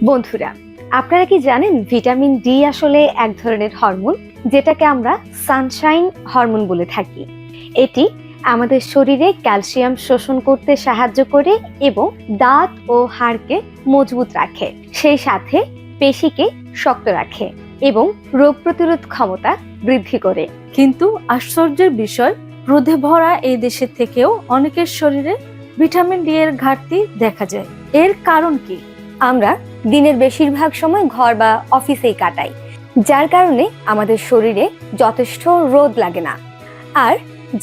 বন্ধুরা, আপনারা কি জানেন ভিটামিন ডি আসলে এক ধরনের হরমোন, যেটাকে আমরা সানশাইন হরমোন বলে থাকি। এটি আমাদের শরীরে ক্যালসিয়াম শোষণ করতে সাহায্য করে এবং দাঁত ও হাড়কে মজবুত রাখে, সেই সাথে পেশিকে শক্ত রাখে এবং রোগ প্রতিরোধ ক্ষমতা বৃদ্ধি করে। কিন্তু আশ্চর্যের বিষয়, রোদে ভরা এই দেশের থেকেও অনেকের শরীরে ভিটামিন ডি এর ঘাটতি দেখা যায়। এর কারণ কি? আমরা দিনের বেশিরভাগ সময় ঘর বা অফিসেই কাটাই, যার কারণে আমাদের শরীরে যথেষ্ট রোদ লাগে না। আর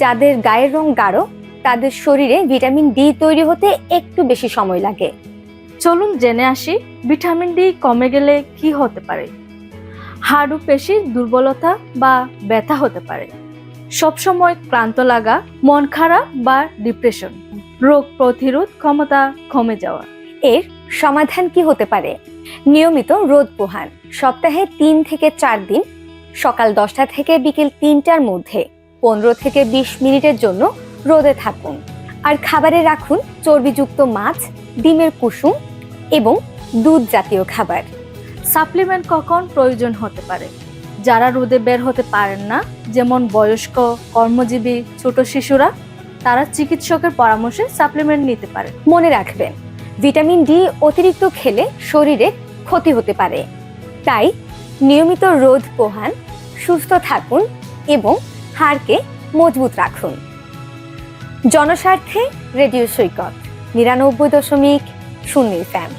যাদের গায়ের রং গাঢ়, তাদের শরীরে ভিটামিন ডি তৈরি হতে একটু বেশি সময় লাগে। চলুন জেনে আসি ভিটামিন ডি কমে গেলে কি হতে পারে। হাড় ও পেশির দুর্বলতা বা ব্যথা হতে পারে, সবসময় ক্লান্ত লাগা, মন খারাপ বা ডিপ্রেশন, রোগ প্রতিরোধ ক্ষমতা কমে যাওয়া। এর সমাধান কি হতে পারে? নিয়মিত রোদ পোহান, সপ্তাহে 3 থেকে 4 দিন সকাল 10টা থেকে বিকেল 3টার মধ্যে 15 থেকে 20 মিনিটের জন্য রোদে থাকুন। আর খাবারে রাখুন চর্বিযুক্ত মাছ, ডিমের কুসুম এবং দুধ জাতীয় খাবার। সাপ্লিমেন্ট কখন প্রয়োজন হতে পারে? যারা রোদে বের হতে পারেন না, যেমন বয়স্ক, কর্মজীবী, ছোট শিশুরা, তারা চিকিৎসকের পরামর্শে সাপ্লিমেন্ট নিতে পারে। মনে রাখবেন, ভিটামিন ডি অতিরিক্ত খেলে শরীরে ক্ষতি হতে পারে। তাই নিয়মিত রোদ পোহান, সুস্থ থাকুন এবং হাড়কে মজবুত রাখুন। জনস্বার্থে রেডিও সৈকত 99.0 FM।